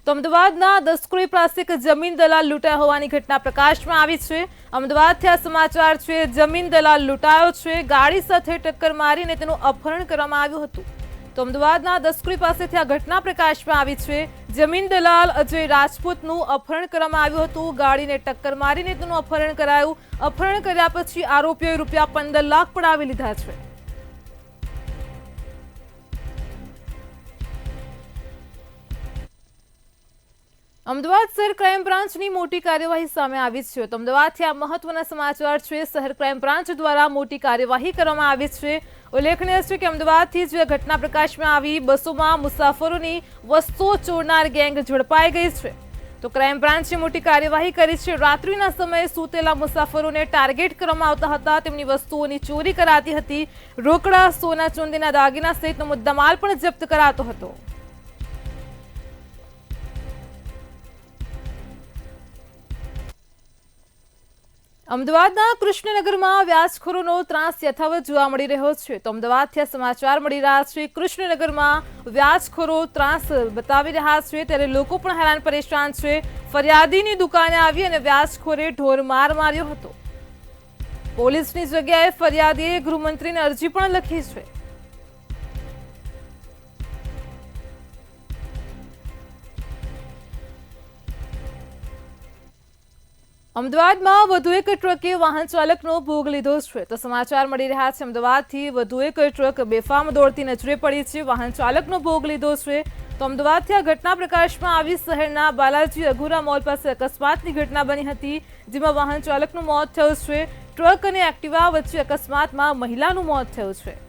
તો અમદાવાદના દસક્રોઈ પાસે એક જમીન દલાલ લૂંટાયા હોવાની ઘટના પ્રકાશમાં આવી છે। અમદાવાદથી આ સમાચાર છે। જમીન દલાલ લૂંટાયો છે। ગાડી સાથે ટક્કર મારીને તેનું અપહરણ કરવામાં આવ્યું હતું। તો અમદાવાદના દસક્રોઈ પાસેથી આ ઘટના પ્રકાશમાં આવી છે। જમીન દલાલ અજય રાજપૂતનું અપહરણ કરવામાં આવ્યું હતું। ગાડીને ટક્કર મારીને તેનું અપહરણ કરાયું। અપહરણ કર્યા પછી આરોપીઓએ રૂપિયા 15 લાખ પડાવી લીધા છે। અમદાવાદ શહેર ક્રાઇમ બ્રાન્ચની મોટી કાર્યવાહી સામે આવી છે। તો અમદાવાદથી આ મહત્વના સમાચાર છે। શહેર ક્રાઇમ બ્રાન્ચ દ્વારા મોટી કાર્યવાહી કરવામાં આવી છે। ઉલ્લેખનીય છે કે અમદાવાદથી જ ઘટના પ્રકાશમાં આવી। બસોમાં મુસાફરોની વસ્તુઓ ચોરનાર ગેંગ ઝડપાઈ ગઈ છે। તો ક્રાઇમ બ્રાન્ચે મોટી કાર્યવાહી કરી છે। રાત્રિના સમયે સૂતેલા મુસાફરોને ટાર્ગેટ કરવામાં આવતા હતા। તેમની વસ્તુઓની ચોરી કરાતી હતી। રોકડા, સોના, ચાંદીના દાગીના સહિતનો મુદ્દામાલ પણ જપ્ત કરાતો હતો। અમદાવાદના કૃષ્ણનગરમાં વ્યાજખોરોનો ત્રાસ યથાવત જોવા મળી રહ્યો છે। તો અમદાવાદથી આ સમાચાર મળી રહ્યા છે। કૃષ્ણનગરમાં વ્યાજખોરો ત્રાસ બતાવી રહ્યા છે, ત્યારે લોકો પણ હેરાન પરેશાન છે। ફરિયાદીની દુકાને આવી અને વ્યાજખોરે ઢોરમાર માર્યો હતો। પોલીસની જગ્યાએ ફરિયાદીએ ગૃહમંત્રીને અરજી પણ લખી છે। અમદાવાદમાં વધુ એક ટ્રકે વાહન ચાલકનો ભોગ લીધો છે। તો સમાચાર મળી રહ્યા છે। અમદાવાદથી વધુ એક ટ્રક બેફામ દોડતી નજરે પડી છે। વાહન ચાલકનો ભોગ લીધો છે। તો અમદાવાદથી આ ઘટના પ્રકાશમાં આવી। શહેરના બાલાજી અઘોરા મોલ પાસે અકસ્માતની ઘટના બની હતી, જેમાં વાહન ચાલકનું મોત થયું છે। ટ્રક અને એક્ટિવા વચ્ચે અકસ્માતમાં મહિલાનું મોત થયું છે।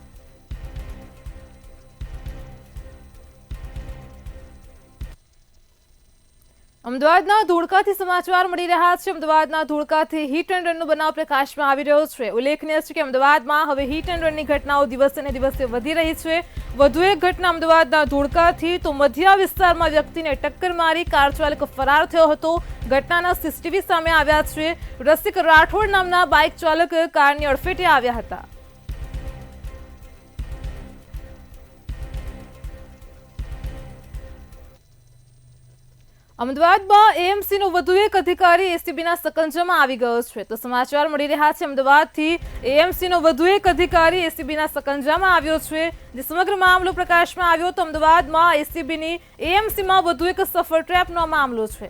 અમદાવાદના ધોળકાથી સમાચાર મળી રહ્યા છે। અમદાવાદના ધોળકાથી હિટ એન્ડ રનનો બનાવ પ્રકાશમાં આવી રહ્યો છે। ઉલ્લેખનીય છે કે અમદાવાદમાં હવે હિટ એન્ડ રનની ઘટનાઓ દિવસે ને દિવસે વધી રહી છે। વધુ એક ઘટના અમદાવાદના ધોળકાથી। તો મધ્યા વિસ્તારમાં વ્યક્તિને ટક્કર મારી કાર ચાલક ફરાર થયો હતો। ઘટનાના સીસીટીવી સામે આવ્યા છે। રસિક રાઠોડ નામના બાઇક ચાલક કારની અડફેટે આવ્યા હતા। અમદાવાદમાં એએમસીનો વધુ એક અધિકારી એસીબીના સકંજામાં આવી ગયો છે। તો સમાચાર મળી રહ્યા છે। અમદાવાદથી એએમસીનો વધુ એક અધિકારી એસીબીના સકંજામાં આવ્યો છે। જે સમગ્ર મામલો પ્રકાશમાં આવ્યો। તો અમદાવાદમાં એસીબીની એએમસીમાં વધુ એક સફળ ટ્રેપનો મામલો છે,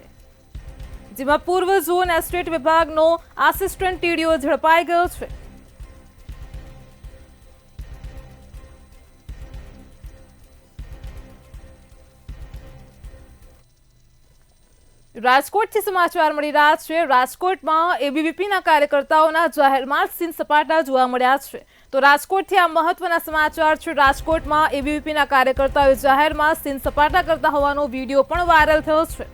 જેમાં પૂર્વ ઝોન એસ્ટેટ વિભાગનો આસિસ્ટન્ટ ટીડીઓ ઝડપાઈ ગયો છે। રાજકોટથી સમાચાર મળી રહ્યા છે। રાજકોટમાં એબીવીપીના કાર્યકર્તાઓના જાહેરમાં સીન સપાટા જોવા મળ્યા છે। તો રાજકોટથી આ મહત્વના સમાચાર છે। રાજકોટમાં એબીવીપીના કાર્યકર્તાઓએ જાહેરમાં સીન સપાટા કરતા હોવાનો વિડીયો પણ વાયરલ થયો છે।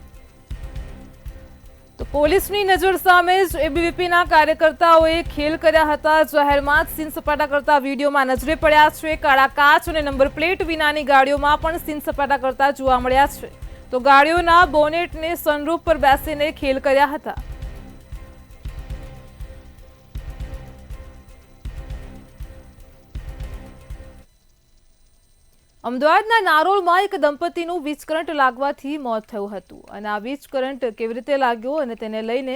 તો પોલીસની નજર સામે જ એબીવીપીના કાર્યકર્તાઓએ ખેલ કર્યા હતા। જાહેરમાં સીન સપાટા કરતા વિડીયોમાં નજરે પડ્યા છે। કાળા કાચ અને નંબર પ્લેટ વિનાની ગાડીઓમાં પણ સીન સપાટા કરતા જોવા મળ્યા છે। તો ગાડીઓના બોનેટને સનરૂફ પર બેસીને ખેલ કર્યા હતા। અમદાવાદના નારોલમાં એક દંપતીનું વીજ કરંટ લાગવાથી મોત થયું હતું, અને આ વીજ કરંટ કેવી રીતે લાગ્યો અને તેને લઈને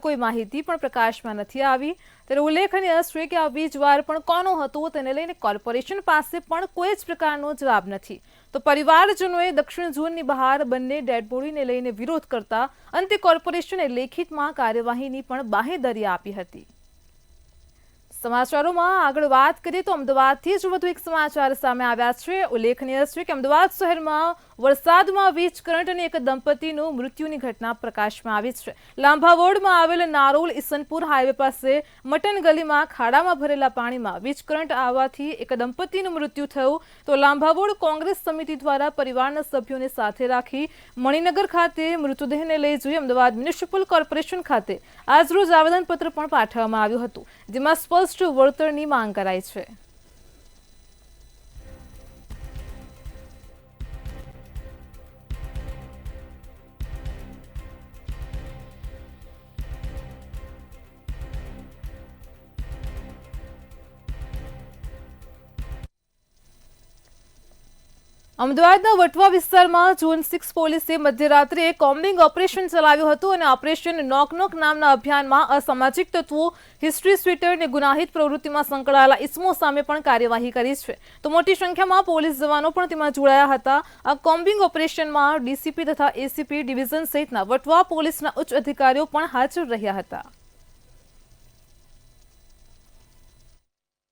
કોઈ માહિતી પણ પ્રકાશમાં નથી આવી। ત્યારે ઉલ્લેખનીય છે કે આ વીજ વાયર પણ કોનો હતો તેને લઈને કોર્પોરેશન પાસે પણ કોઈ જ પ્રકારનો જવાબ નથી। તો પરિવારજનોએ દક્ષિણ ઝોનની બહાર બંને ડેડ બોડીને લઈને વિરોધ કરતા અંતે કોર્પોરેશને લેખિતમાં કાર્યવાહીની પણ બાંહેધરી આપી હતી। સમાચારોમાં આગળ વાત કરીએ તો અમદાવાદથી જ વધુ એક સમાચાર સામે આવ્યા છે। ઉલ્લેખનીય છે કે અમદાવાદ શહેરમાં વરસાદમાં વીજ કરંટ અને એક દંપતીનું મૃત્યુની ઘટના પ્રકાશમાં આવી છે। લાંભાવોડમાં આવેલ નારોલ ઈસનપુર હાઈવે પાસે મટન ગલીમાં ખાડામાં ભરેલા પાણીમાં વીજ કરંટ આવવાથી એક દંપતીનું મૃત્યુ થયું। તો લાંભાવોડ કોંગ્રેસ સમિતિ દ્વારા પરિવારના સભ્યોને સાથે રાખી મણિનગર ખાતે મૃતદેહને લઈ જઈ અમદાવાદ મ્યુનિસિપલ કોર્પોરેશન ખાતે આજરોજ આવેદનપત્ર પણ પાઠવવામાં આવ્યું હતું, જેમાં સ્પષ્ટ વળતરની માંગ કરાઈ છે। અમદાવાદના વટવા વિસ્તારમાં ઝોન 6 પોલીસે મધ્યરાત્રિએ કોમ્બિંગ ઓપરેશન ચલાવ્યું હતું અને ઓપરેશન નોક નોક નામના અભિયાનમાં અસામાજિક તત્વો, હિસ્ટ્રી સ્વીટર અને ગુનાહિત પ્રવૃત્તિમાં સંકળાયેલા ઇસમો સામે પણ કાર્યવાહી કરી છે. તો મોટી સંખ્યામાં પોલીસ જવાનો પણ તેમાં જોડાયા હતા. આ કોમ્બિંગ ઓપરેશનમાં ડીસીપી તથા એસીપી ડિવિઝન સહિતના વટવા પોલીસના ઉચ્ચ અધિકારીઓ પણ હાજર રહ્યા હતા.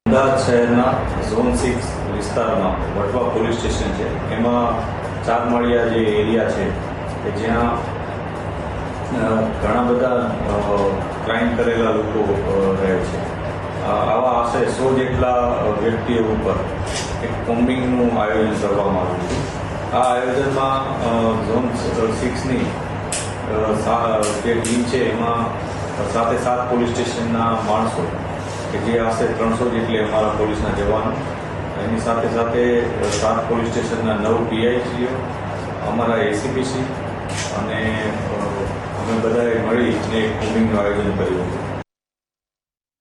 અમદાવાદ શહેરના ઝોન 6 વિસ્તારમાં વટવા પોલીસ સ્ટેશન છે. એમાં ચારમાળિયા જે એરિયા છે કે જ્યાં ઘણા બધા ક્રાઇમ કરેલા લોકો રહે છે. આવા આશરે 100 જેટલા વ્યક્તિઓ ઉપર એક કોમ્બિંગનું આયોજન કરવામાં આવ્યું છે. આ આયોજનમાં ઝોન 6ની જે ટીમ છે એમાં સાથે 7 પોલીસ સ્ટેશનના માણસો કે જે આશરે 300 જેટલી અમારા પોલીસના જવાનો, એની સાથે સાથે 7 પોલીસ સ્ટેશનના 9 પીઆઈસીઓ, અમારા એસીપીસી અને અમે બધાએ મળીને કોમ્બિંગનું આયોજન કર્યું હતું.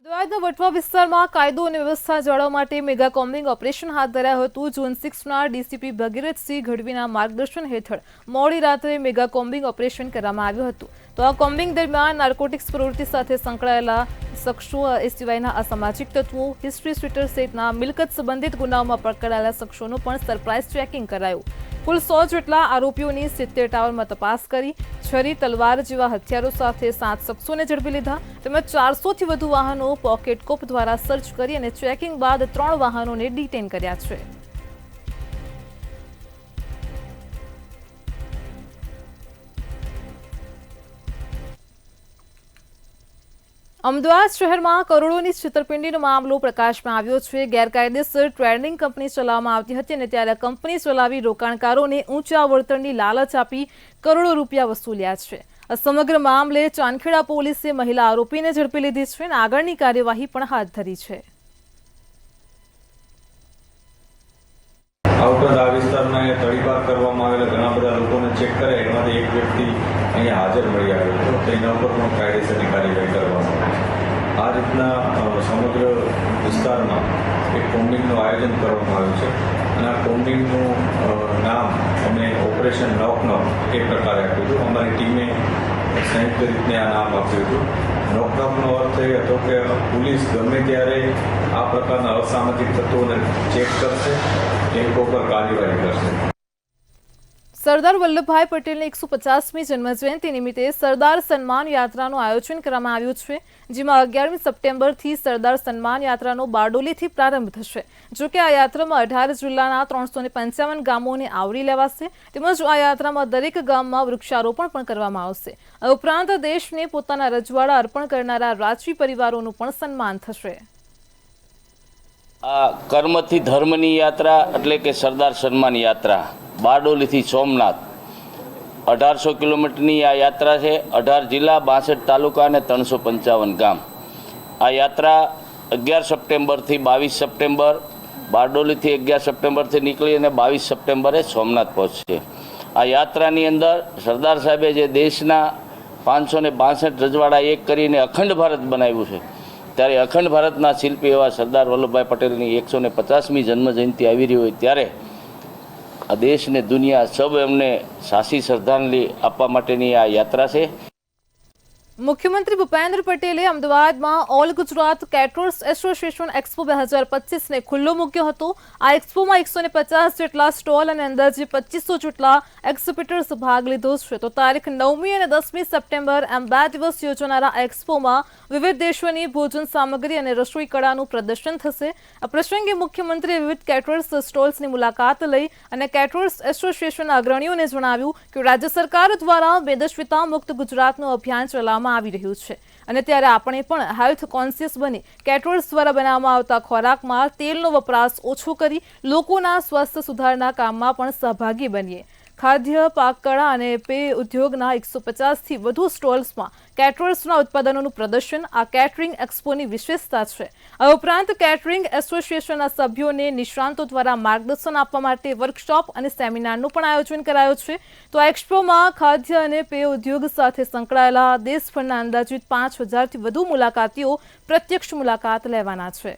અમદાવાદના વટવા વિસ્તારમાં કાયદો અને વ્યવસ્થા જાળવવા માટે મેગા કોમ્બિંગ ઓપરેશન હાથ ધરાયું હતું. ઝોન 6ના ડીસીપી ભગીરથસિંહ ગઢવીના માર્ગદર્શન હેઠળ મોડી રાત્રે મેગા કોમ્બિંગ ઓપરેશન કરવામાં આવ્યું હતું. તો આ કોમ્બિંગ દરમિયાન નાર્કોટિક્સ પ્રવૃત્તિ સાથે સંકળાયેલા શખ્સો, એ સિવાયના અસામાજિક તત્વો, હિસ્ટ્રી સ્વીટર સહિતના મિલકત સંબંધિત ગુનાઓમાં પકડાયેલા શખ્સોનું પણ સરપ્રાઇઝ ચેકિંગ કરાયું. કુલ 100 જેટલા આરોપીઓની 70 ટાવરમાં તપાસ કરી છરી, તલવાર જેવા હથિયારો સાથે 7 શખ્સોને ઝડપી લીધા. તેમજ 400થી વધુ વાહનો પોકેટ કોપ દ્વારા સર્ચ કરી અને ચેકિંગ બાદ 3 વાહનોને ડિટેન કર્યા છે. અમદાવાદ શહેરમાં કરોડોની છેતરપિંડીનો મામલો પ્રકાશમાં આવ્યો છે. ગેરકાયદેસર ટ્રેડિંગ કંપની ચલાવવામાં આવતી હતી અને ત્યારે કંપની ચલાવી રોકાણકારોને ઊંચા વળતરની લાલચ આપી કરોડો રૂપિયા વસૂલ્યા છે. આ સમગ્ર મામલે ચાંદખેડા પોલીસે મહિલા આરોપીને ઝડપી લીધી છે અને આગળની કાર્યવાહી પણ હાથ ધરી છે. આ ઉપરાંત આ વિસ્તારમાં તડીપાર કરવામાં આવેલા ઘણા બધા લોકોને ચેક કરે, એમાંથી એક વ્યક્તિ અહીંયા હાજર મળી આવ્યો હતો. તેના ઉપર પણ કાયદેસરની કાર્યવાહી કરવામાં આવી. આ રીતના સમગ્ર વિસ્તારમાં એક કોમ્બિંગનું આયોજન કરવામાં આવ્યું છે અને આ કોમ્બિંગનું નામ અમે ઓપરેશન નોક નોક એ પ્રકારે આપ્યું હતું. અમારી ટીમે સંયુક્ત રીતે આ નામ આપ્યું હતું. નોક નોકનો અર્થ એ હતો કે પોલીસ ગમે ત્યારે આ પ્રકારના અસામાજિક તત્વોને ચેક કરશે, એ લોકો પર કાર્યવાહી કરશે. સરદાર વલ્લભભાઈ પટેલની 150મી જન્મજયંતિ નિમિત્તે સરદાર સન્માન યાત્રાનું આયોજન કરવામાં આવ્યું છે, જેમાં 11મી સપ્ટેમ્બરથી સરદાર સન્માન યાત્રાનો બારડોલીથી પ્રારંભ થશે. જોકે આ યાત્રામાં 18 જિલ્લાના 355 ગામોને આવરી લેવાશે. તેમજ આ યાત્રામાં દરેક ગામમાં વૃક્ષારોપણ પણ કરવામાં આવશે. આ ઉપરાંત દેશને પોતાના રજવાડા અર્પણ કરનારા રાજવી પરિવારોનું પણ સન્માન થશે. આ કર્મથી ધર્મની યાત્રા એટલે કે સરદાર સન્માન યાત્રા બારડોલીથી સોમનાથ 1800 કિલોમીટરની આ યાત્રા છે. 18 જિલ્લા, 62 તાલુકા અને 355 ગામ. આ યાત્રા 11 સપ્ટેમ્બરથી 22 સપ્ટેમ્બર, બારડોલીથી 11 સપ્ટેમ્બરથી નીકળી અને 22 સપ્ટેમ્બરે સોમનાથ પહોંચશે. આ યાત્રાની અંદર સરદાર સાહેબે જે દેશના 562 રજવાડા એક કરીને અખંડ ભારત બનાવ્યું છે, ત્યારે અખંડ ભારતના શિલ્પી એવા સરદાર વલ્લભભાઈ પટેલની 150મી જન્મજયંતિ આવી રહી હોય ત્યારે આ દેશને દુનિયા સબ એમને સાચી શ્રદ્ધાંજલિ આપવા માટેની આ યાત્રા છે. મુખ્યમંત્રી ભૂપેન્દ્ર પટેલે અમદાવાદમાં all Gujarat caterers association expo 2025ને ખુલ્લો મૂક્યો હતો. આ એક્સપોમાં 150 જેટલા સ્ટોલ અને અંદાજે 2500 જેટલા એક્ઝિબિટર્સ ભાગ લીધો છે. તો તારીખ 9મી અને 10મી સપ્ટેમ્બર એમ 2 દિવસ યોજાનારા એક્સપોમાં વિવિધ દેશોની ભોજન સામગ્રી અને રસોઈ કળાનું પ્રદર્શન થશે. આ પ્રસંગે મુખ્યમંત્રીએ વિવિધ કેટરર્સ સ્ટોલ્સની મુલાકાત લઈ અને કેટરર્સ એસોસિએશનના અગ્રણીઓને જણાવ્યું કે રાજ્ય સરકાર દ્વારા મેદસ્વીતા મુક્ત ગુજરાતનું અભિયાન ચલાવવામાં આવી રહ્યું છે અને ત્યારે આપણે પણ હેલ્થ કોન્શિયસ બની કેટરર્સ દ્વારા બનાવવામાં આવતા ખોરાકમાં તેલનો વપરાશ ઓછો કરી લોકોના સ્વાસ્થ્ય સુધારના કામમાં પણ સહભાગી બનીએ. ખાદ્ય, પાકકળા અને પેય ઉદ્યોગના 150થી વધુ સ્ટોલ્સમાં કેટરર્સના ઉત્પાદનોનું પ્રદર્શન આ કેટરિંગ એક્સપોની વિશેષતા છે. આ ઉપરાંત કેટરિંગ એસોસિએશનના સભ્યોને નિષ્ણાંતો દ્વારા માર્ગદર્શન આપવા માટે વર્કશોપ અને સેમિનારનું પણ આયોજન કરાયું છે. તો આ એક્સપોમાં ખાદ્ય અને પેય ઉદ્યોગ સાથે સંકળાયેલા દેશભરના અંદાજિત 5000થી વધુ મુલાકાતીઓ પ્રત્યક્ષ મુલાકાત લેવાના છે.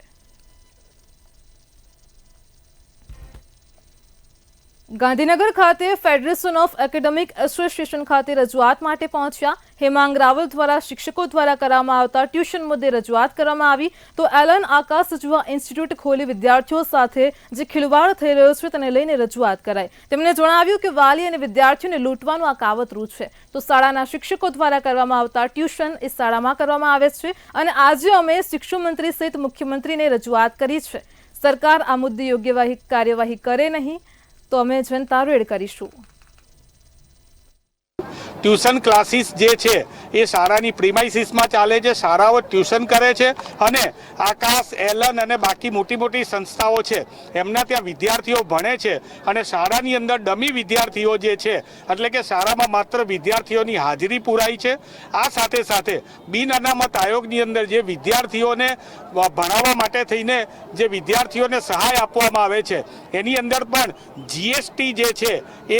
ગાંધીનગર ખાતે ફેડરેશન ઓફ એકેડેમિક એસોસિએશન ખાતે રજૂઆત માટે પહોંચ્યા. હેમાંગ રાવલ દ્વારા શિક્ષકો દ્વારા કરવામાં આવતા ટ્યુશન મુદ્દે રજૂઆત કરવામાં આવી તો એલન આકાશ જેવા ઇન્સ્ટિટ્યૂટ ખોલી વિદ્યાર્થીઓ સાથે જે ખિલવાડ થઈ રહ્યો છે તેને લઈને રજૂઆત કરાઈ. તેમણે જણાવ્યું કે વાલી અને વિદ્યાર્થીઓને લૂંટવાનું આ કાવતરું છે તો શાળાના શિક્ષકો દ્વારા કરવામાં આવતા ટ્યુશન એ શાળામાં કરવામાં આવે છે અને આજે અમે શિક્ષણ મંત્રી સહિત મુખ્યમંત્રીને રજૂઆત કરી છે. સરકાર આ મુદ્દે યોગ્ય કાર્યવાહી કરે નહીં તો અમે જનતા રેડ કરીશું. ટ્યુશન ક્લાસીસ જે છે એ શાળાની પ્રિમાઇસીસમાં ચાલે છે, શાળાઓ ટ્યુશન કરે છે અને આકાશ, એલન અને બાકી મોટી મોટી સંસ્થાઓ છે એમના ત્યાં વિદ્યાર્થીઓ ભણે છે અને શાળાની અંદર ડમી વિદ્યાર્થીઓ જે છે એટલે કે શાળામાં માત્ર વિદ્યાર્થીઓની હાજરી પુરાઈ છે. આ સાથે સાથે બિન અનામત આયોગની અંદર જે વિદ્યાર્થીઓને ભણાવવા માટે થઈને જે વિદ્યાર્થીઓને સહાય આપવામાં આવે છે એની અંદર પણ જીએસટી જે છે એ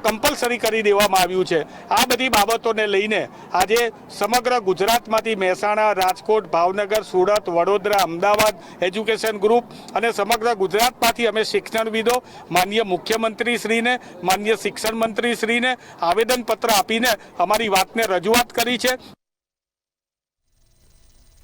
કમ્પલસરી કરી દેવામાં આવ્યું છે. આ બધી બાબતોને લઈને આજે સમગ્ર ગુજરાતમાંથી મહેસાણા, રાજકોટ, ભાવનગર, સુરત, વડોદરા, અમદાવાદ એજ્યુકેશન ગ્રુપ અને સમગ્ર ગુજરાતમાંથી અમે શિક્ષણવિદો માનનીય મુખ્યમંત્રીશ્રીને, માનનીય શિક્ષણ મંત્રીશ્રીને આવેદનપત્ર આપીને અમારી વાતને રજૂઆત કરી છે.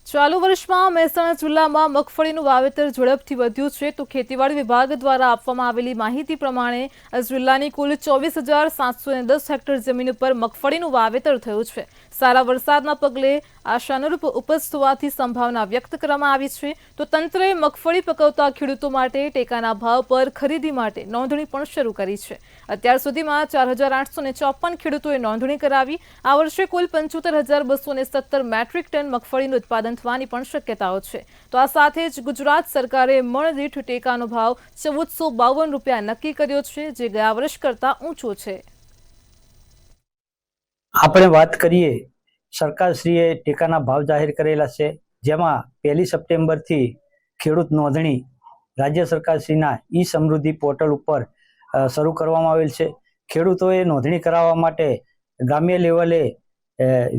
ચાલુ વર્ષમાં મહેસાણા જિલ્લામાં મગફળીનું વાવેતર ઝડપથી વધ્યું છે તો ખેતીવાડી વિભાગ દ્વારા આપવામાં આવેલી માહિતી પ્રમાણે જિલ્લાની કુલ 24,710 હેક્ટર જમીન ઉપર મગફળીનું વાવેતર થયું છે. સારા વરસાદના પગલે આશાનુરૂપ ઉપજ થવાની સંભાવના વ્યક્ત કરવામાં આવી છે તો તંત્રએ મગફળી પકવતા ખેડૂતો માટે ટેકાના ભાવ પર ખરીદી માટે નોંધણી પણ શરૂ કરી છે. અત્યાર સુધીમાં 4,854 ખેડૂતોએ નોંધણી કરાવી. આ વર્ષે કુલ 75,217 મેટ્રિક ટન મગફળીનું ઉત્પાદન થવાની પણ શક્યતાઓ છે. તો આ સાથે જ ગુજરાત સરકારે મણ દીઠ ટેકાનો ભાવ 1,452 રૂપિયા નક્કી કર્યો છે જે ગયા વર્ષ કરતાં ઊંચો છે. આપણે વાત કરીએ, સરકારશ્રીએ ટેકાના ભાવ જાહેર કરેલા છે જેમાં 1 સપ્ટેમ્બરથી ખેડૂત નોંધણી રાજ્ય સરકારશ્રીના ઈ સમૃદ્ધિ પોર્ટલ ઉપર શરૂ કરવામાં આવેલ છે. ખેડૂતોએ નોંધણી કરાવવા માટે ગ્રામ્ય લેવલે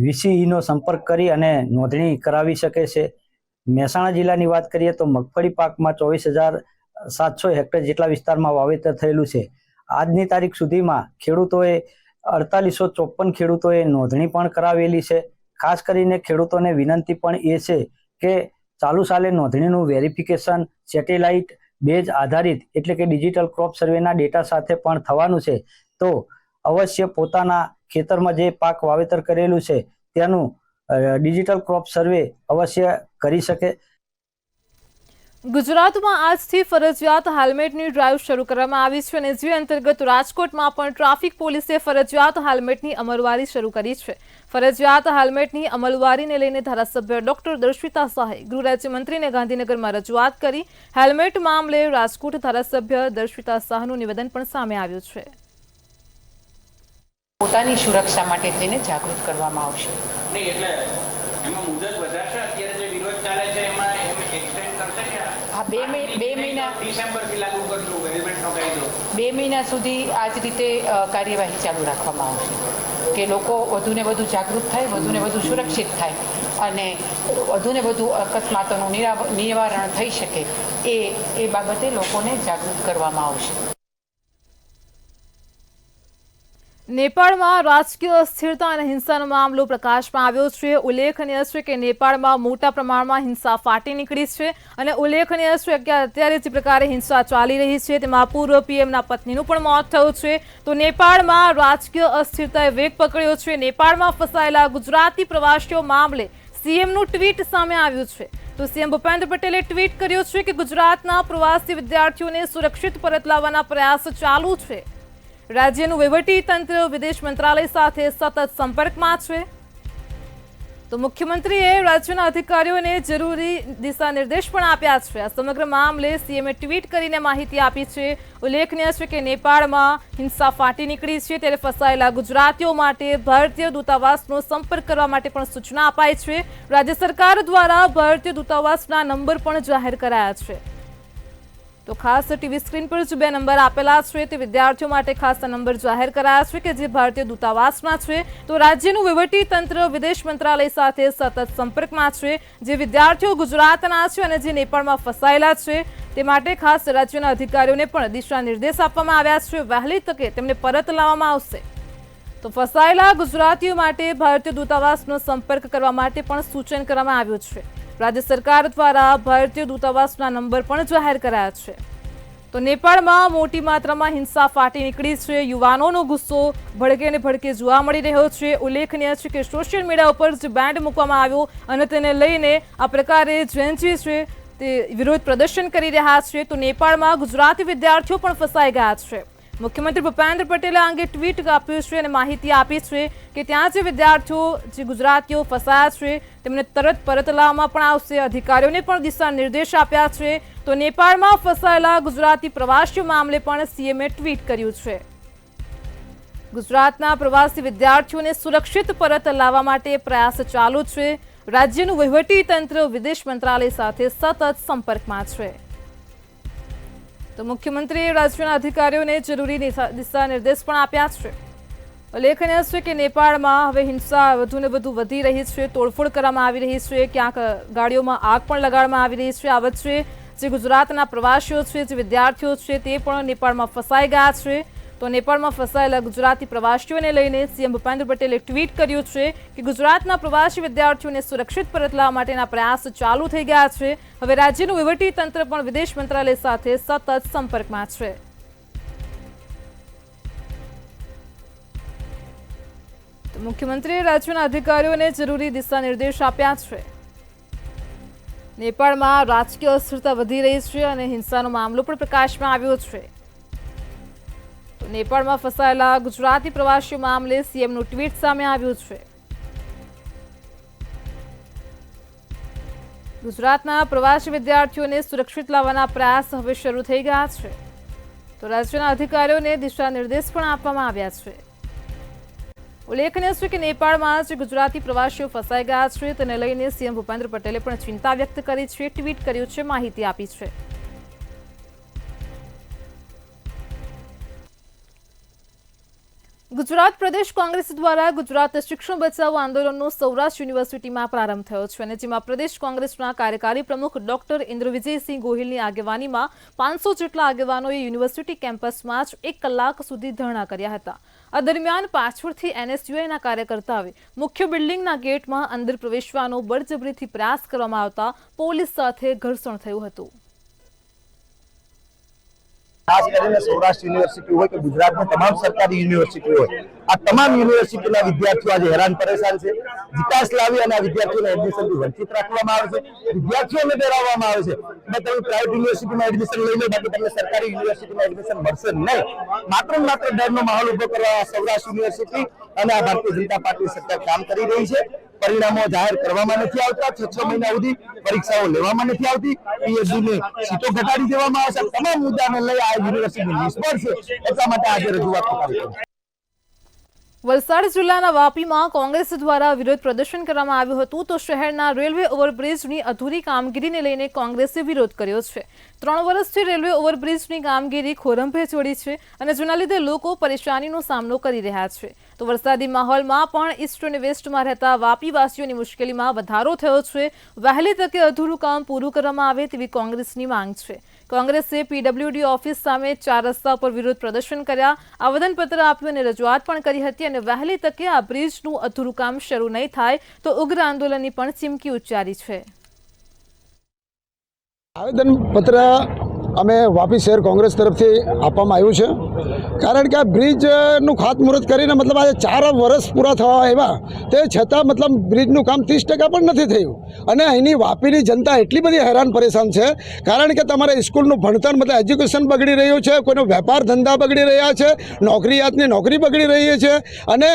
વીસીઈનો સંપર્ક કરી અને નોંધણી કરાવી શકે છે. મહેસાણા જિલ્લાની વાત કરીએ તો મગફળી પાકમાં 24,700 હેક્ટર જેટલા વિસ્તારમાં વાવેતર થયેલું છે. આજની તારીખ સુધીમાં ખેડૂતોએ 4,854 ખેડૂતોએ નોંધણી પણ કરાવેલી છે. ખાસ કરીને ખેડૂતોને વિનંતી પણ એ છે કે ચાલુ સાલે નોંધણીનું વેરિફિકેશન સેટેલાઇટ બેઝ આધારિત એટલે કે ડિજિટલ ક્રોપ સર્વેના ડેટા સાથે પણ થવાનું છે. તો અવશ્ય પોતાના ખેતરમાં જે પાક વાવેતર કરેલું છે તેનું ડિજિટલ ક્રોપ સર્વે અવશ્ય કરી શકે. ગુજરાતમાં આજથી ફરજિયાત હેલ્મેટની ડ્રાઈવ શરૂ કરવામાં આવી છે અને જે અંતર્ગત રાજકોટમાં પણ ટ્રાફિક પોલીસે ફરજિયાત હેલ્મેટની અમલવારી શરૂ કરી છે. ફરજિયાત હેલ્મેટની અમલવારીને લઈને ધારાસભ્ય ડોક્ટર દર્શિતા શાહે ગૃહ રાજ્યમંત્રીને ગાંધીનગરમાં રજૂઆત કરી. હેલ્મેટ મામલે રાજકોટ ધારાસભ્ય દર્શિતા શાહનું નિવેદન પણ સામે આવ્યું છે. પોતાની સુરક્ષા માટે થઈને જાગૃત કરવામાં આવશે. નહીં એટલે એમાં મુદત વધારશે. અત્યારે જે વિરોધ ચાલે છે એમાં એક્સટેન્ડ કરશે કે હા, 2 મહિના ડિસેમ્બરથી લાગુ કરશું હેલ્મેટનો કાયદો. 2 મહિના સુધી આ જ રીતે કાર્યવાહી ચાલુ રાખવામાં આવશે કે લોકો વધુને વધુ જાગૃત થાય, વધુને વધુ સુરક્ષિત થાય અને વધુને વધુ અકસ્માતોનું નિવારણ થઈ શકે એ બાબતે લોકોને જાગૃત કરવામાં આવશે. નેપાળમાં રાજકીય અસ્થિરતા અને હિંસાનો મામલો પ્રકાશમાં આવ્યો છે. ઉલ્લેખનીય છે કે નેપાળમાં મોટા પ્રમાણમાં હિંસા ફાટી નીકળી છે અને ઉલ્લેખનીય છે કે અત્યારે જે પ્રકારે હિંસા ચાલી રહી છે તેમાં પૂર્વ પીએમના પત્નીનું પણ મોત થયું છે. તો નેપાળમાં રાજકીય અસ્થિરતાએ વેગ પકડ્યો છે. નેપાળમાં ફસાયેલા ગુજરાતી પ્રવાસીઓ મામલે સીએમનું ટ્વીટ સામે આવ્યું છે. તો સીએમ ભૂપેન્દ્ર પટેલે ટ્વીટ કર્યું છે કે ગુજરાતના પ્રવાસી વિદ્યાર્થીઓને સુરક્ષિત પરત લાવવાના પ્રયાસ ચાલુ છે. રાજ્યનું વહીવટી તંત્ર વિદેશ મંત્રાલય સાથે સતત સંપર્કમાં છે. તો મુખ્યમંત્રીએ રાજ્યના અધિકારીઓને જરૂરી દિશા નિર્દેશ પણ આપ્યા છે. આ સમગ્ર મામલે સીએમએ ટ્વીટ કરીને માહિતી આપી છે. ઉલ્લેખનીય છે કે નેપાળમાં હિંસા ફાટી નીકળી છે ત્યારે ફસાયેલા ગુજરાતીઓ માટે ભારતીય દૂતાવાસનો સંપર્ક કરવા માટે પણ સૂચના અપાઈ છે. રાજ્ય સરકાર દ્વારા ભારતીય દૂતાવાસના નંબર પણ જાહેર કરાયા છે. તો ખાસ ટીવી સ્ક્રીન પર જે 2 નંબર આપેલા છે તે વિદ્યાર્થીઓ માટે ખાસ નંબર જાહેર કરાયા છે કે જે ભારતીય દૂતાવાસના છે. તો રાજ્યનું વહીવટી તંત્ર વિદેશ મંત્રાલય સાથે સતત સંપર્કમાં છે. જે વિદ્યાર્થીઓ ગુજરાતના છે અને જે નેપાળમાં ફસાયેલા છે તે માટે ખાસ રાજ્યના અધિકારીઓને પણ દિશા નિર્દેશ આપવામાં આવ્યા છે. વહેલી તકે તેમને પરત લાવવામાં આવશે. તો ફસાયેલા ગુજરાતીઓ માટે ભારતીય દૂતાવાસનો સંપર્ક કરવા માટે પણ સૂચન કરવામાં આવ્યું છે. રાજ્ય સરકાર દ્વારા ભારતીય દૂતાવાસના નંબર પણ જાહેર કરાયા છે. તો નેપાળમાં મોટી માત્રામાં હિંસા ફાટી નીકળી છે. યુવાનોનો ગુસ્સો ભડકે ને ભડકે જોવા મળી રહ્યો છે. ઉલ્લેખનીય છે કે સોશિયલ મીડિયા ઉપર જે બેન્ડ મૂકવામાં આવ્યો અને તેને લઈને આ પ્રકારે જેન્જી છે તે વિરોધ પ્રદર્શન કરી રહ્યા છે. તો નેપાળમાં ગુજરાતી વિદ્યાર્થીઓ પણ ફસાઈ ગયા છે. મુખ્યમંત્રી ભૂપેન્દ્ર પટેલે આ અંગે ટ્વીટ આપ્યું છે અને માહિતી આપી છે કે ત્યાં જે વિદ્યાર્થીઓ જે ગુજરાતીઓ ફસાયા છે તેમને તરત પરત લાવવામાં પણ આવશે. અધિકારીઓને પણ દિશા નિર્દેશ આપ્યા છે. તો નેપાળમાં ફસાયેલા ગુજરાતી પ્રવાસીઓ મામલે પણ સીએમએ ટ્વીટ કર્યું છે. ગુજરાતના પ્રવાસી વિદ્યાર્થીઓને સુરક્ષિત પરત લાવવા માટે પ્રયાસ ચાલુ છે. રાજ્યનું વહીવટી તંત્ર વિદેશ મંત્રાલય સાથે સતત સંપર્કમાં છે. તો મુખ્યમંત્રીએ રાજ્યના અધિકારીઓને જરૂરી દિશા નિર્દેશ પણ આપ્યા છે. ઉલ્લેખનીય છે કે નેપાળમાં હવે હિંસા વધુને વધુ વધી રહી છે. તોડફોડ કરવામાં આવી રહી છે. ક્યાંક ગાડીઓમાં આગ પણ લગાડવામાં આવી રહી છે. આ વચ્ચે જે ગુજરાતના પ્રવાસીઓ છે જે વિદ્યાર્થીઓ છે તે પણ નેપાળમાં ફસાઈ ગયા છે. તો નેપાળમાં ફસાયેલા ગુજરાતી પ્રવાસીઓને લઈને સીએમ ભૂપેન્દ્ર પટેલે ટ્વીટ કર્યું છે કે ગુજરાતના પ્રવાસી વિદ્યાર્થીઓને સુરક્ષિત પરત લાવવા માટેના પ્રયાસ ચાલુ થઈ ગયા છે. હવે રાજ્યનું વહીવટી તંત્ર પણ વિદેશ મંત્રાલય સાથે સતત સંપર્કમાં છે. તો મુખ્યમંત્રીએ રાજ્યના અધિકારીઓને જરૂરી દિશા નિર્દેશ આપ્યા છે. નેપાળમાં રાજકીય અસ્થિરતા વધી રહી છે અને હિંસાનો મામલો પણ પ્રકાશમાં આવ્યો છે. નેપાળમાં ફસાયેલા ગુજરાતી પ્રવાસીઓ મામલે સીએમનું ટ્વીટ સામે આવ્યું છે. ગુજરાતના પ્રવાસી વિદ્યાર્થીઓને સુરક્ષિત લાવવાના પ્રયાસ હવે શરૂ થઈ ગયા છે. તો રાજ્યના અધિકારીઓને દિશા નિર્દેશ પણ આપવામાં આવ્યા છે. ઉલ્લેખનીય છે કે નેપાળમાં જે ગુજરાતી પ્રવાસીઓ ફસાઈ ગયા છે તેને લઈને સીએમ ભૂપેન્દ્ર પટેલે પણ ચિંતા વ્યક્ત કરી છે. ટ્વીટ કર્યું છે, માહિતી આપી છે. ગુજરાત પ્રદેશ કોંગ્રેસ દ્વારા ગુજરાત શિક્ષણ બચાવો આંદોલનનો સૌરાષ્ટ્ર યુનિવર્સિટીમાં પ્રારંભ થયો છે અને જેમાં પ્રદેશ કોંગ્રેસના કાર્યકારી પ્રમુખ ડોક્ટર ઇન્દ્રવિજયસિંહ ગોહિલની આગેવાનીમાં 500 જેટલા આગેવાનોએ યુનિવર્સિટી કેમ્પસમાં જ 1 કલાક સુધી ધરણા કર્યા હતા. આ દરમિયાન પાછળથી એનએસયુઆઈના કાર્યકર્તાઓએ મુખ્ય બિલ્ડિંગના ગેટમાં અંદર પ્રવેશવાનો બળજબરીથી પ્રયાસ કરવામાં આવતા પોલીસ સાથે ઘર્ષણ થયું હતું. ખાસ કરીને સૌરાષ્ટ્ર યુનિવર્સિટી હોય કે ગુજરાતની તમામ સરકારી યુનિવર્સિટી હોય, આ તમામ યુનિવર્સિટીના વિદ્યાર્થીઓ આજે હેરાન પરેશાન છે. વિકાસ લાવી અને આ વિદ્યાર્થીઓને એડમિશનથી વંચિત રાખવામાં આવે છે, વિદ્યાર્થીઓને ડરાવવામાં આવે છે કે તમે પ્રાઇવેટ યુનિવર્સિટીમાં એડમિશન લઈ લો, બાકી તમને સરકારી યુનિવર્સિટીમાં એડમિશન મળશે નહીં. માત્ર ને માત્ર ડરનો માહોલ ઉભો કરવા સૌરાષ્ટ્ર યુનિવર્સિટી અને આ ભારતીય જનતા પાર્ટી સરકાર કામ કરી રહી છે. પરિણામો જાહેર કરવામાં નથી આવતા, 6 મહિના સુધી પરીક્ષાઓ લેવામાં નથી આવતી, પીએચડીની સીટો ઘટાડી દેવામાં આવશે. તમામ મુદ્દાને લઈ આ યુનિવર્સિટી નિષ્ફળ છે. એટલા માટે આજે રજૂઆત કરી. વલસાડ જિલ્લાના વાપીમાં કોંગ્રેસ દ્વારા વિરોધ પ્રદર્શન કરવામાં આવ્યું હતું. તો શહેરના રેલવે ઓવરબ્રિજની અધૂરી કામગીરીને લઈને કોંગ્રેસે વિરોધ કર્યો છે. 3 વર્ષથી રેલવે ઓવરબ્રિજની કામગીરી ખોરંભે ચડી છે અને જેના લીધે લોકો પરેશાનીનો સામનો કરી રહ્યા છે. તો વરસાદી માહોલમાં પણ ઈસ્ટ અને વેસ્ટમાં રહેતા વાપીવાસીઓની મુશ્કેલીમાં વધારો થયો છે. વહેલી તકે અધૂરું કામ પૂરું કરવામાં આવે તેવી કોંગ્રેસની માંગ છે. કોંગ્રેસે પીડબ્લ્યુડી ઓફિસ સામે 4 રસ્તા પર વિરોધ પ્રદર્શન કર્યા, આવેદનપત્ર આપ્યું અને રજૂઆત પણ કરી હતી અને વહેલી તકે આ બ્રિજનું અધૂરું કામ શરૂ નહીં થાય તો ઉગ્ર આંદોલનની પણ ચીમકી ઉચ્ચારી છે. આવેદનપત્ર અમે વાપી શહેર કોંગ્રેસ તરફથી આપવામાં આવ્યું છે, કારણ કે આ બ્રિજનું ખાતમુહૂર્ત કરીને મતલબ આજે 4 વર્ષ પૂરા થવા આવ્યા, તે છતાં મતલબ બ્રિજનું કામ 30% પણ નથી થયું અને અહીંની વાપીની જનતા એટલી બધી હેરાન પરેશાન છે, કારણ કે તમારે સ્કૂલનું ભણતર મતલબ એજ્યુકેશન બગડી રહ્યું છે, કોઈનો વેપાર ધંધા બગડી રહ્યા છે, નોકરીયાતની નોકરી બગડી રહી છે અને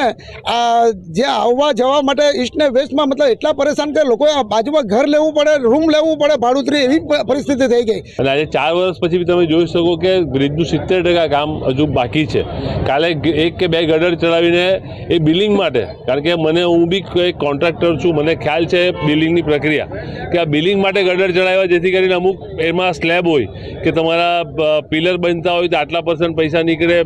જે આવવા જવા માટે ઈસ્ટ ને વેસ્ટમાં મતલબ એટલા પરેશાન કે લોકોએ બાજુમાં ઘર લેવું પડે, રૂમ લેવું પડે ભાડુતરી, એવી પરિસ્થિતિ થઈ ગઈ. અને આજે 4 વર્ષ વર્ષ પછી તમે જોઈ શકો કે બ્રિજનું 70% કામ હજુ બાકી છે. કાલે 1 કે 2 ગટર ચડાવીને એ બિલિંગ માટે, કારણ કે હું બી એક કોન્ટ્રાક્ટર છું, મને ખ્યાલ છે બિલિંગની પ્રક્રિયા, કે આ બિલિંગ માટે ગટર ચડાવ્યા, જેથી કરીને અમુક એમાં સ્લેબ હોય કે તમારા પિલર બનતા હોય તો આટલા % પૈસા નીકળે,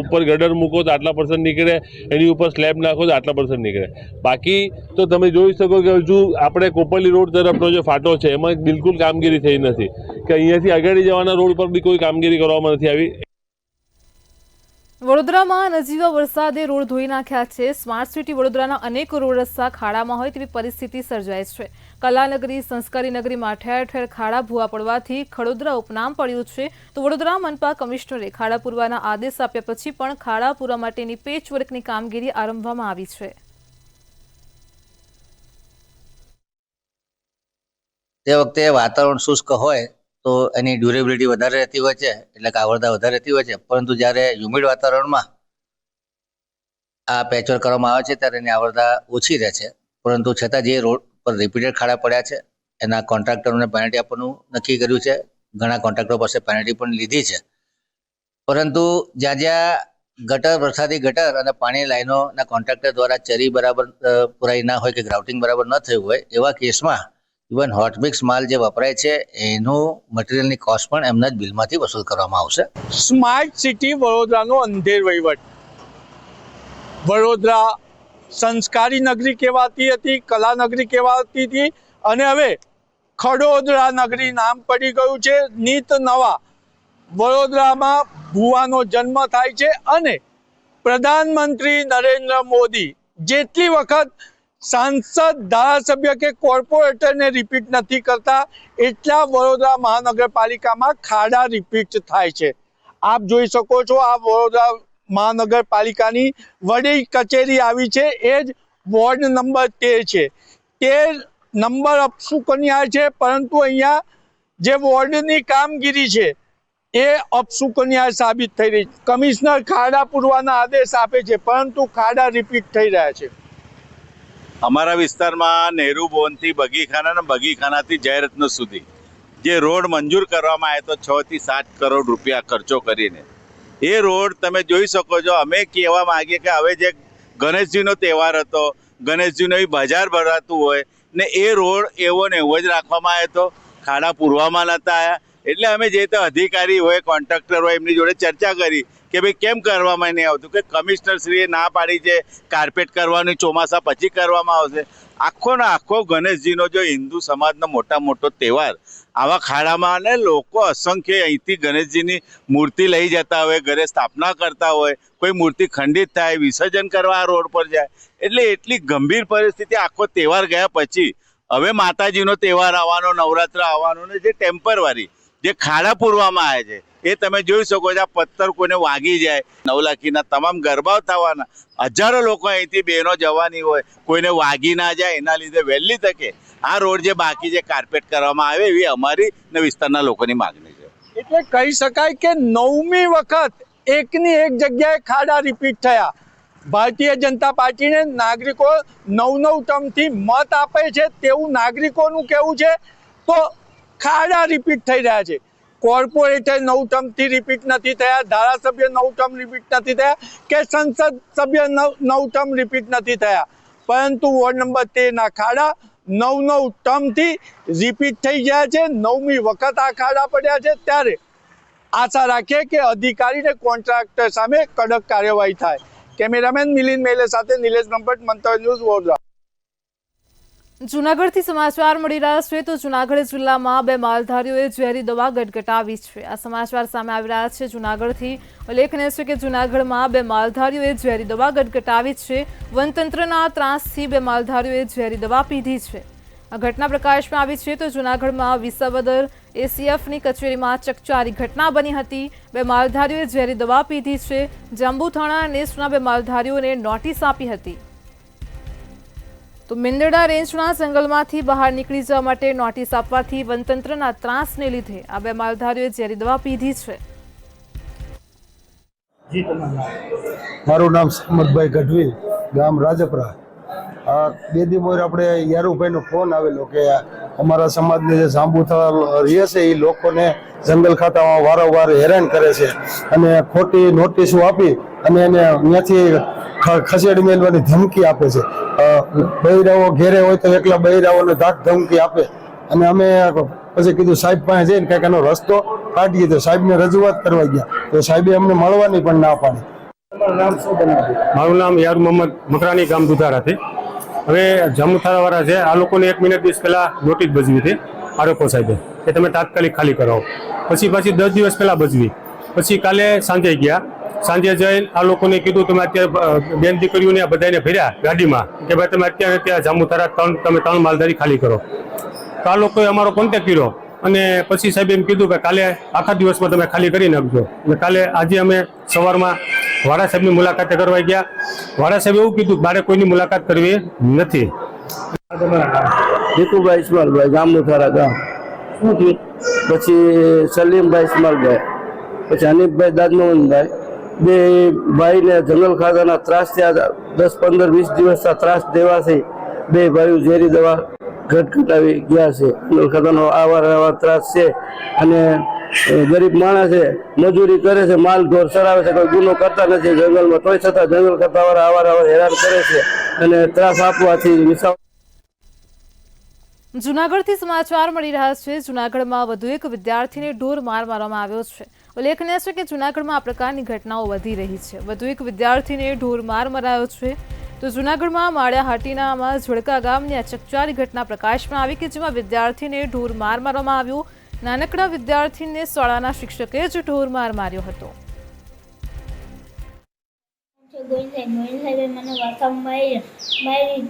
ઉપર ગટર મૂકો તો આટલા % નીકળે, એની ઉપર સ્લેબ નાખો તો આટલા % નીકળે. બાકી તો તમે જોઈ શકો કે હજુ આપણે કોપરલી રોડ તરફનો જે ફાટો છે એમાં બિલકુલ કામગીરી થઈ નથી, કે અહીંયાથી આગળ જવાના રોડ પર બી કોઈ કામગીરી કરવામાં નથી આવી. વડોદરામાં નજીવા વરસાદે રોડ ધોઈ નાખ્યા છે. સ્માર્ટ સિટી વડોદરાના અનેક રોડ રસ્તા ખાડામાં હોય તેવી પરિસ્થિતિ સર્જાય છે. કલાનગરી, સંસ્કારી નગરીમાં ઠેર ઠેર ખાડા ભૂવા પડવાથી ખડોદરા ઉપનામ પડ્યું છે. તો વડોદરા મનપા કમિશનરે ખાડા પૂરવાના આદેશ આપ્યા પછી પણ ખાડા પૂરવા માટેની પેચવર્કની કામગીરી આરંભવામાં આવી છે. તે વખતે વાતાવરણ શુષ્ક હોય તો એની ડ્યુરેબિલિટી વધારે રહેતી હોય છે, એટલે કે આવરદા વધારે રહેતી હોય છે. પરંતુ જ્યારે હ્યુમિડ વાતાવરણમાં આ પેચવર્ક કરવામાં આવે છે ત્યારે એની આવરદા ઓછી રહે છે. પરંતુ છતાં જે રોડ પર રિપીટેડ ખાડા પડ્યા છે એના કોન્ટ્રાક્ટરોને પેનલ્ટી આપવાનું નક્કી કર્યું છે. ઘણા કોન્ટ્રાક્ટરો પાસે પેનલ્ટી પણ લીધી છે. પરંતુ જ્યાં જ્યાં ગટર, વરસાદી ગટર અને પાણી લાઈનોના કોન્ટ્રાક્ટર દ્વારા ચરી બરાબર પુરાઈ ના હોય કે ગ્રાઉટિંગ બરાબર ન થયું હોય, એવા કેસમાં ઇવન હોટ મિક્સ માલ જે વપરાય છે એનું મટીરિયલની કોસ્ટ પણ એમના જ બિલમાંથી વસૂલ કરવામાં આવશે. સ્માર્ટ સિટી વડોદરાનો અંધેર વહીવટ. વડોદરા સંસ્કારી નગરી કહેવાતી હતી, કલા નગરી કહેવાતી હતી, અને હવે ખડોદરા નગરી નામ પડી ગયું છે. નીત નવા વડોદરામાં ભૂવાનો જન્મ થાય છે અને પ્રધાનમંત્રી નરેન્દ્ર મોદી જેટલી વખત સાંસદ, ધારાસભ્ય કે કોર્પોરેટરને રિપીટ નથી કરતા, એટલા વડોદરા મહાનગરપાલિકામાં ખાડા રિપીટ થાય છે. આપ જોઈ શકો છો, આ વડોદરા મહાનગરપાલિકાની વડી કચેરી આવી છે, એ જ વોર્ડ નંબર 13 છે. 13 નંબર અપશુકનિયાળ છે, પરંતુ અહીંયા જે વોર્ડની કામગીરી છે એ અપશુકનિયાળ સાબિત થઈ રહી છે. કમિશનર ખાડા પૂરવાના આદેશ આપે છે, પરંતુ ખાડા રિપીટ થઈ રહ્યા છે. અમારા વિસ્તારમાં નહેરુ ભવનથી બગીખાના અને બગીખાનાથી જયરત્ન સુધી જે રોડ મંજૂર કરવામાં આવ્યો તો 6 થી 7 કરોડ રૂપિયા ખર્ચો કરીને, એ રોડ તમે જોઈ શકો છો. અમે કહેવા માંગીએ કે હવે જે ગણેશજીનો તહેવાર હતો, ગણેશજીનું બજાર ભરાતું હોય ને એ રોડ એવો ને એવો જ રાખવામાં આવ્યો હતો, ખાડા પૂરવામાં નહોતા આવ્યા. એટલે અમે જે તે અધિકારી હોય, કોન્ટ્રાક્ટર હોય, એમની જોડે ચર્ચા કરી કે ભાઈ કેમ કરવામાં નહીં આવતું, કે કમિશનરશ્રીએ ના પાડી છે કાર્પેટ કરવાનું, ચોમાસા પછી કરવામાં આવશે. આખો ને આખો ગણેશજીનો જો હિન્દુ સમાજનો મોટો તહેવાર આવા ખાડામાં, અને લોકો અસંખ્ય અહીંથી ગણેશજીની મૂર્તિ લઈ જતા હોય, ઘરે સ્થાપના કરતા હોય, કોઈ મૂર્તિ ખંડિત થાય, વિસર્જન કરવા આ રોડ પર જાય. એટલે એટલી ગંભીર પરિસ્થિતિ. આખો તહેવાર ગયા પછી હવે માતાજીનો તહેવાર આવવાનો, નવરાત્ર આવવાનો, ને જે ટેમ્પરરી જે ખાડા પૂરવામાં આવે છે એ તમે જોઈ શકો છો. આ પથ્થર કોઈને વાગી જાય, નવલાખીના તમામ ગરબાઓ થવાના, હજારો લોકો અહીંથી બહેનો જવાની હોય, કોઈને વાગી ના જાય, એના લીધે વહેલી તકે આ રોડ જે બાકી છે કાર્પેટ કરવામાં આવે, એવી અમારી ને વિસ્તારના લોકોની માગણી છે. એટલે કહી શકાય કે 9મી વખત એકની એક જગ્યાએ ખાડા રિપીટ થયા. ભારતીય જનતા પાર્ટીને નાગરિકો 9 ટર્મથી મત આપે છે તેવું નાગરિકોનું કહેવું છે, તો ખાડા રિપીટ થઈ રહ્યા છે. કોર્પોરેટર 9 ટર્મથી રિપીટ નથી થયા, ધારાસભ્ય 9 ટર્મ રિપીટ નથી થયા, કે સંસદ સભ્ય 9 ટર્મ રિપીટ નથી થયા, પરંતુ વોર્ડ નંબર 13ના ખાડા 9 ટર્મથી રિપીટ થઈ ગયા છે. 9મી વખત આ ખાડા પડ્યા છે. ત્યારે આશા રાખીએ કે અધિકારી અને કોન્ટ્રાક્ટર સામે કડક કાર્યવાહી થાય. કેમેરામેન મિલિંદ મેલે સાથે નિલેશ બ્રહ્મભટ્ટ, મંતવ્ય ન્યૂઝ, વડોદરા. જૂનાગઢથી સમાચાર મળી રહ્યા છે. તો જૂનાગઢ જિલ્લામાં 2 માલધારીઓએ ઝેરી દવા ગટગટાવી છે. આ સમાચાર સામે આવી રહ્યા છે જૂનાગઢથી. ઉલ્લેખનીય છે કે જૂનાગઢમાં 2 માલધારીઓએ ઝેરી દવા ગટગટાવી છે. વનતંત્રના ત્રાસથી 2 માલધારીઓએ ઝેરી દવા પીધી છે. આ ઘટના પ્રકાશમાં આવી છે. તો જૂનાગઢમાં વિસાવદર એસીએફની કચેરીમાં ચકચારી ઘટના બની હતી. 2 માલધારીઓએ ઝેરી દવા પીધી છે. જંબુથાણા નેસના 2 માલધારીઓને નોટિસ આપી હતી. તો મિંદડા રેન્જના જંગલમાંથી બહાર નીકળી જવા માટે નોટિસ આપવાથી વનતંત્રના ત્રાસને લીધે આ 2 માલધારીઓએ ઝેરી દવા પીધી છે. મારું નામ સમદભાઈ ગઢવી, ગામ રાજપરા. 2 દી મોર આપણે યારુભાઈનો ફોન આવેલો કે અમારા સમાજને જે જાંબુથરા રહે છે એ લોકોને જંગલ ખાતામાં વારંવાર હેરાન કરે છે અને ખોટી નોટિસો આપી અને એને ત્યાંથી ખસેડી મેળવાની ધમકી આપે છે. બૈરાઓ ઘેરે હોય તો એકલા બૈરાઓને ધાક ધમકી આપે અને અમે પછી કીધું સાહેબ પાસે જઈને કંઈક એનો રસ્તો કાઢીએ તો સાહેબને રજૂઆત કરવા ગયા તો સાહેબે અમને મળવાની પણ ના પાડી. મારું નામ યાર મોહમ્મદ મકરાની, ગામ દુધારાથી. હવે જાંબુથરાવાળા છે, આ લોકોને 1 મિનિટ દિવસ પહેલાં નોટિસ ભજવી હતી આરએફઓ સાહેબે કે તમે તાત્કાલિક ખાલી કરાવો. પછી 10 દિવસ પહેલાં ભજવી. પછી કાલે સાંજે ગયા. સાંજે જઈને આ લોકોને કીધું તમે અત્યારે બેન દીકરીઓને બધાને ભર્યા ગાડીમાં કે ભાઈ તમે અત્યારે ત્યાં જાંબુથરા તમે 3 માલધારી ખાલી કરો. તો આ લોકોએ અમારો કોન્ટેક્ટ કર્યો અને પછી સાહેબે એમ કીધું કે કાલે આખા દિવસમાં તમે ખાલી કરી નાખજો. અને કાલે આજે અમે સવારમાં વાડા સાહેબની મુલાકાતે કરવા ગયા. વાડા સાહેબ એવું કીધું બારે કોઈની મુલાકાત કરવી નથી. જીતુભાઈ ઇસ્માલભાઈ, જાંબુથરા ગામ. શું થયું? પછી સલીમભાઈ ઇસ્માલભાઈ, પછી હનીફભાઈ દાદમોહનભાઈ, બે ભાઈને જંગલ ખાતાના ત્રાસ થયા. 10, 15, 20 દિવસના ત્રાસ દેવાથી બે ભાઈઓ ઝેરી દવા ઘટઘટાવી ગયા છે. જંગલ ખાતાનો અવારનવાર ત્રાસ છે અને ગરીબ માણસ છે, મજૂરી કરે છે, માલ ઢોર ચરાવે છે, કોઈ ગુનો કરતા નથી જંગલમાં, તોય છતાં જંગલ ખાતાવાળા અવારનવાર હેરાન કરે છે અને ત્રાસ આપવાથી વિસાવ. જૂનાગઢથી સમાચાર મળી રહ્યા છે. જૂનાગઢમાં વધુ એક વિદ્યાર્થીને ઢોર માર મારવામાં આવ્યો છે. ઉલ્લેખનીય છે કે જૂનાગઢમાં આ પ્રકારની ઘટનાઓ વધી રહી છે. વધુ એક વિદ્યાર્થીને ઢોર માર મરાયો છે. તો જૂનાગઢમાં માળિયાહાટીનામાં ઝોડકા ગામની આ ચકચારી ઘટના પ્રકાશમાં આવી કે જેમાં વિદ્યાર્થીને ઢોર માર મારવામાં આવ્યો. નાનકડા વિદ્યાર્થીને શાળાના શિક્ષકે જ ઢોર માર માર્યો હતો. સાહેબે મને વાથામાં મારી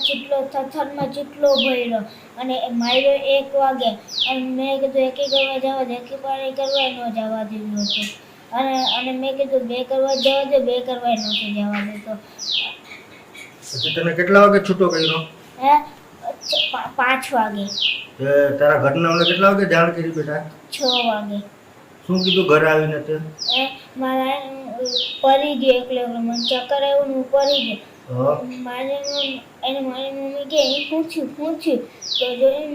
ચીટલો થથરમાં ચીટલો ભર્યો અને માર્યો 1 વાગે અને મેં કીધું એકી કરવા જવા દે, એકી પાણી કરવા ન જવા દીધો હતો અને મેં કીધું 2 કરવા જવા દે, 2 કરવા નહોતો જવા દેતો. તને કેટલા વાગે છૂટો કર્યો? 5 વાગે. તારા ઘરનાઓને કેટલા વાગે જાણ કરી બેટા? 6 વાગે. શું કીધું ઘરે આવીને તે? મારા પડી ગયો એકલો મને ચક્કર આવ્યું હું પડી ગયો. મારી મમ્મી કે પૂછ્યું તો જોયું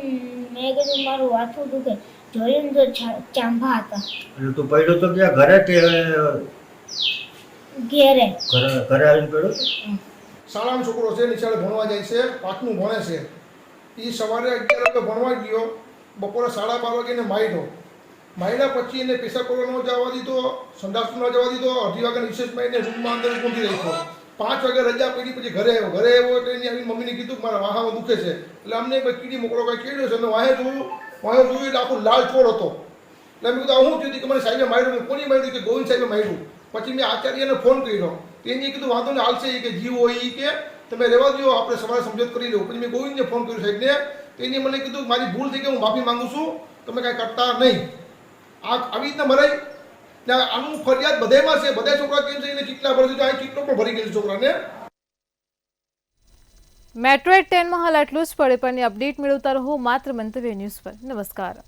મેં કીધું મારું માથું દુખે. જોયું તો ચાંભા હતા. એટલે તું પડ્યો તો ક્યાં? ઘરે કે ઘેરે? ઘરે આવીને પડ્યો. શાળાનો છોકરો છે, નિશાળે ભણવા જાય છે, 5મું ભણે છે. એ સવારે 11 વાગે ભણવા ગયો, બપોરે 12:30 વાગે એને માર્યા પછી એને પેશાબ કરવા ન જવા દીધો, સંડાસ ન જવા દીધો. 2:30 વાગે રિસેસમાં એને રૂમમાં અંદર ઊંઘી રાખ્યો. 5 વાગે રજા પડી પછી ઘરે આવ્યો એટલે એની આવી મમ્મીને કીધું કે મારા વાહામાં દુખે છે. એટલે અમને કીડી મોકલો કાંઈ કેળ્યો છે. અને વાહે જોયું એટલે આખું લાલ ચોળ હતો. એટલે મેં કીધું હું થયું કે મને સાહેબે માર્યું. કોની માર્યું? કે ગોવિંદ સાહેબે માર્યું. પછી મેં આચાર્યને ફોન કર્યો. તેને કીધું વાંધો ને હાલશે કે જીવ હોય કે તમે રહેવા દો, આપણે સવારે સમજત કરી લેવું. પછી મેં ગોવિંદને ફોન કર્યો સાહેબને. તેને મને કીધું મારી ભૂલ થઈ કે હું માફી માંગુ છું, તમે કાંઈ કરતા નહીં. આવી રીતના મરાય આનું ફરિયાદ બધામાં છે. બધા છોકરા કેમ છે એને કેટલા ભરી દીધું, આ કેટલો પણ ભરી ગયેલું છોકરાને. મેટ્રો 10માં હાલ આટલું જ. પડે પરની અપડેટ મેળવતા રહો માત્ર મંતવ્ય ન્યૂઝ પર. નમસ્કાર.